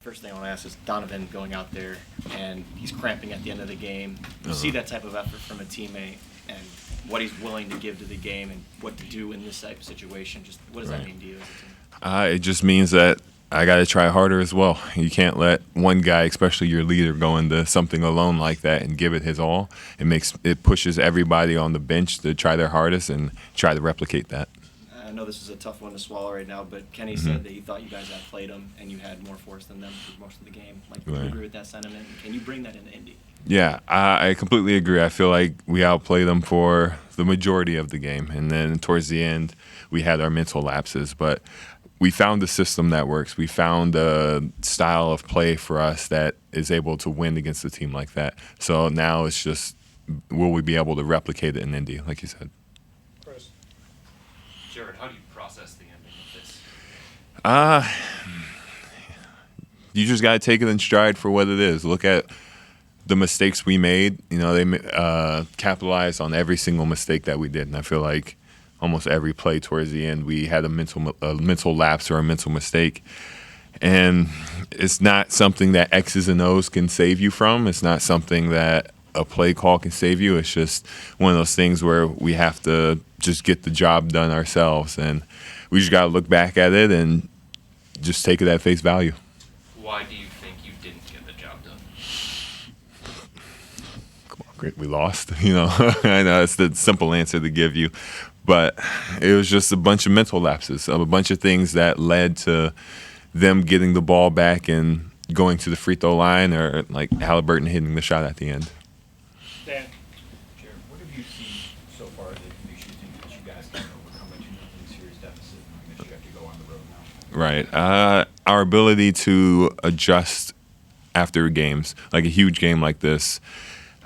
First thing I want to ask is Donovan going out there and he's cramping at the end of the game. You see that type of effort from a teammate and what he's willing to give to the game and what to do in this type of situation. Just what does that mean to you as a team? It just means that I got to try harder as well. You can't let one guy, especially your leader, go into something alone like that and give it his all. It pushes everybody on the bench to try their hardest and try to replicate that. I know this is a tough one to swallow right now, but Kenny said that he thought you guys outplayed him and you had more force than them for most of the game. Do you agree with that sentiment? Can you bring that into Indy? Yeah, I completely agree. I feel like we outplayed them for the majority of the game, and then towards the end, we had our mental lapses. But we found a system that works. We found a style of play for us that is able to win against a team like that. So now it's just, will we be able to replicate it in Indy, like you said? Jarrett, how do you process the ending of this? You just got to take it in stride for what it is. Look at the mistakes we made. You know, they capitalized on every single mistake that we did, and I feel like almost every play towards the end we had a mental lapse or a mental mistake. And it's not something that X's and O's can save you from. It's not something that a play call can save you. It's just one of those things where we have to just get the job done ourselves, and we just got to look back at it and just take it at face value. Why do you think you didn't get the job done? Come on, great, we lost. You know, I know it's the simple answer to give you, but it was just a bunch of mental lapses, a bunch of things that led to them getting the ball back and going to the free throw line, or like Halliburton hitting the shot at the end. Dan. Jared, what have you seen so far that makes you think that you guys can overcome a 2-0 series deficit, knowing that you have to go on the road now? Right. Our ability to adjust after games, like a huge game like this.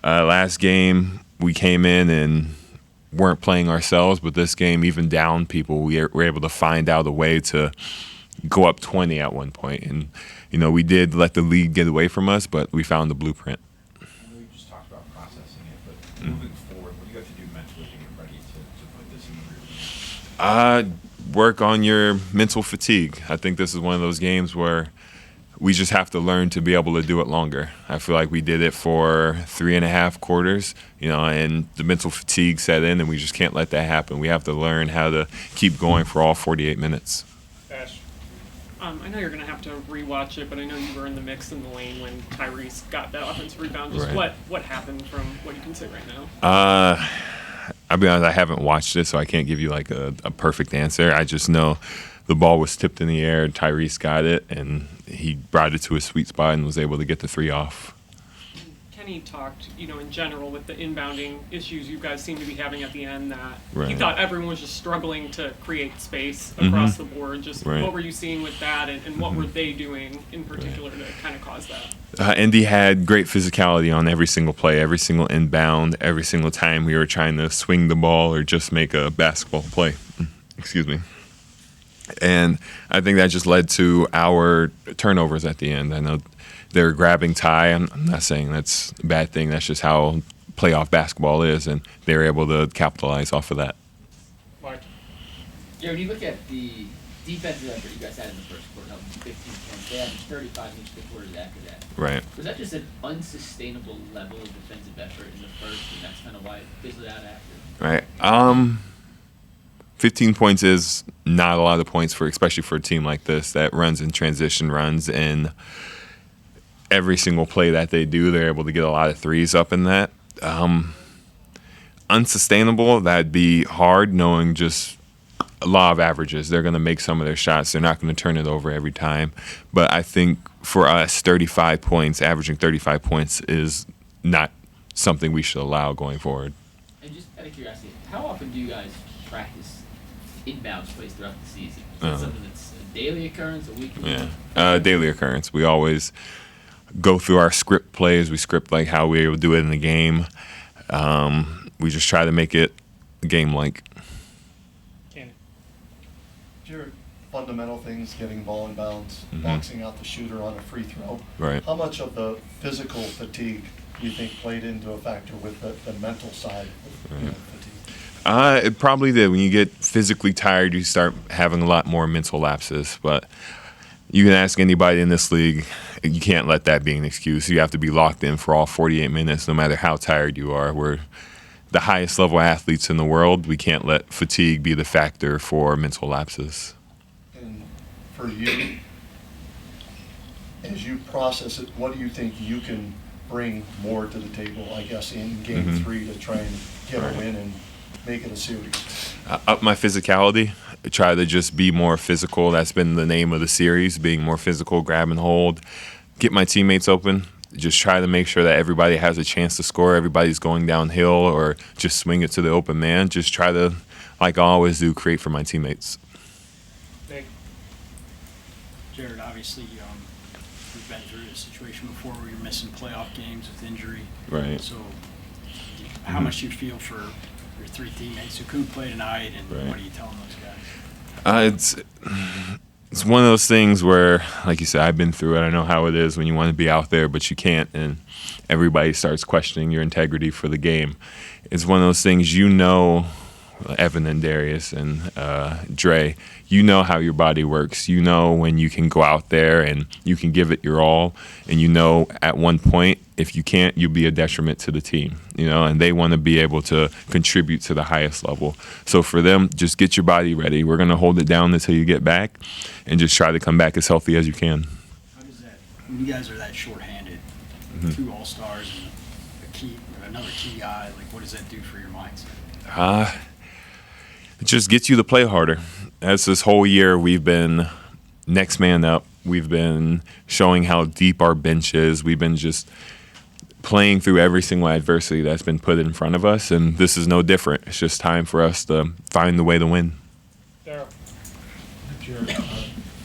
Last game, we came in and weren't playing ourselves, but this game, even down people, we were able to find out a way to go up 20 at one point. And, you know, we did let the lead get away from us, but we found the blueprint. I know you just talked about processing it, but moving forward, what do you have to do mentally to get ready to put this in the rear view? Work on your mental fatigue. I think this is one of those games where we just have to learn to be able to do it longer. I feel like we did it for 3.5 quarters, you know, and the mental fatigue set in, and we just can't let that happen. We have to learn how to keep going for all 48 minutes. Ash. I know you're going to have to rewatch it, but I know you were in the mix in the lane when Tyrese got that offensive rebound. Just Right. what happened from what you can say right now? I'll be honest, I haven't watched it, so I can't give you like a perfect answer. I just know the ball was tipped in the air, Tyrese got it, and he brought it to a sweet spot and was able to get the 3 off. Kenny talked, in general with the inbounding issues you guys seem to be having at the end, that he Right. thought everyone was just struggling to create space across the board. Just Right. what were you seeing with that, and what were they doing in particular to kind of cause that? Indy had great physicality on every single play, every single inbound, every single time we were trying to swing the ball or just make a basketball play. Excuse me. And I think that just led to our turnovers at the end. I know they were grabbing Ty. I'm not saying that's a bad thing. That's just how playoff basketball is, and they were able to capitalize off of that. Mark? Yeah, when you look at the defensive effort you guys had in the first quarter, helping 15 points, they averaged 35 in each of the quarters after that. Right. Was that just an unsustainable level of defensive effort in the first, and that's kind of why it fizzled out after? Right. 15 points is not a lot of points especially for a team like this that runs in transition runs, and every single play that they do, they're able to get a lot of threes up in that. Unsustainable, that'd be hard, knowing just a law of averages. They're going to make some of their shots. They're not going to turn it over every time. But I think for us, 35 points, averaging 35 points is not something we should allow going forward. And just out of curiosity, how often do you guys practice inbounds plays throughout the season? Is that something that's a daily occurrence, a weekly? Yeah, daily occurrence. We always go through our script plays. We script like how we would do it in the game. We just try to make it game-like. Your fundamental things, getting ball in bounds, boxing out the shooter on a free throw. Right. How much of the physical fatigue do you think played into a factor with the mental side of fatigue? It probably did. When you get physically tired, you start having a lot more mental lapses. But you can ask anybody in this league. You can't let that be an excuse. You have to be locked in for all 48 minutes, no matter how tired you are. We're the highest level athletes in the world. We can't let fatigue be the factor for mental lapses. And for you, as you process it, what do you think you can bring more to the table, I guess, in game 3 to try and get a win and make it a series? Up my physicality. Try to just be more physical. That's been the name of the series, being more physical, grab and hold. Get my teammates open. Just try to make sure that everybody has a chance to score. Everybody's going downhill or just swing it to the open man. Just try to, like I always do, create for my teammates. Jarrett, obviously, we've been through a situation before where you're missing playoff games with injury. Right. So, how much do you feel for your 3 teammates who couldn't play tonight, and what are you telling those guys? It's one of those things where, like you said, I've been through it. I know how it is when you want to be out there, but you can't, and everybody starts questioning your integrity for the game. It's one of those things, Evan and Darius and Dre, you know how your body works. You know when you can go out there and you can give it your all, and you know at one point, if you can't, you'll be a detriment to the team, and they want to be able to contribute to the highest level. So for them, just get your body ready. We're going to hold it down until you get back, and just try to come back as healthy as you can. How does that, when you guys are that shorthanded, 2 All-Stars and another key guy, like what does that do for your mindset? It just gets you to play harder. As this whole year, we've been next man up. We've been showing how deep our bench is. We've been just playing through every single adversity that's been put in front of us, and this is no different. It's just time for us to find the way to win. Jared,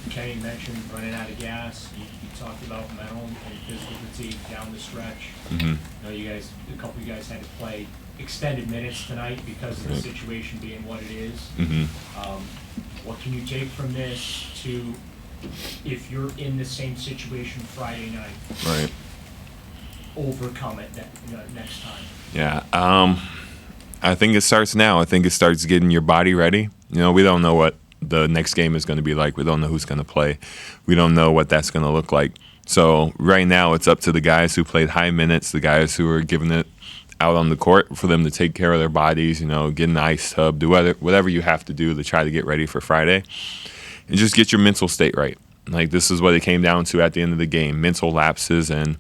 Kenny mentioned running out of gas. You talked about mental and physical fatigue down the stretch. Mm-hmm. A couple of you guys had to play extended minutes tonight because of the situation being what it is. Mm-hmm. What can you take from this to, if you're in the same situation Friday night, Right. overcome it next time? Yeah. I think it starts now. I think it starts getting your body ready. We don't know what the next game is going to be like. We don't know who's going to play. We don't know what that's going to look like. So right now it's up to the guys who played high minutes, the guys who are giving it out on the court, for them to take care of their bodies, get in the ice tub, do whatever you have to do to try to get ready for Friday. And just get your mental state right. Like, this is what it came down to at the end of the game, mental lapses, and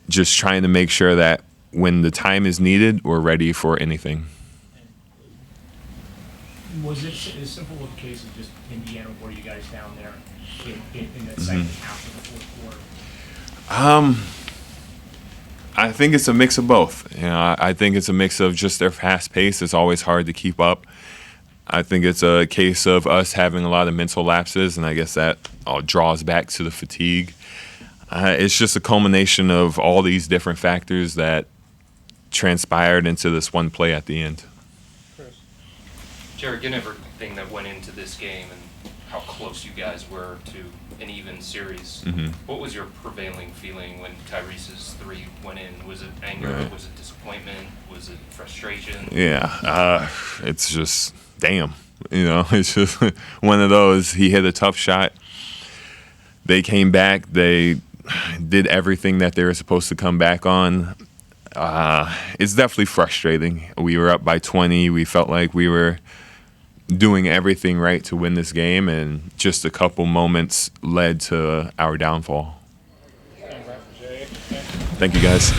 just trying to make sure that when the time is needed, we're ready for anything. Was it as simple of a case of just Indiana wore you guys down there in that second half of the fourth quarter? I think it's a mix of both. I think it's a mix of just their fast pace. It's always hard to keep up. I think it's a case of us having a lot of mental lapses, and I guess that all draws back to the fatigue. It's just a culmination of all these different factors that transpired into this one play at the end. Jarrett, given everything that went into this game and how close you guys were to an even series, what was your prevailing feeling when Tyrese's 3 went in? Was it anger? Right. Was it disappointment? Was it frustration? Yeah, it's just, damn. It's just one of those. He hit a tough shot. They came back. They did everything that they were supposed to come back on. It's definitely frustrating. We were up by 20. We felt like we were doing everything right to win this game, and just a couple moments led to our downfall. Thank you, guys.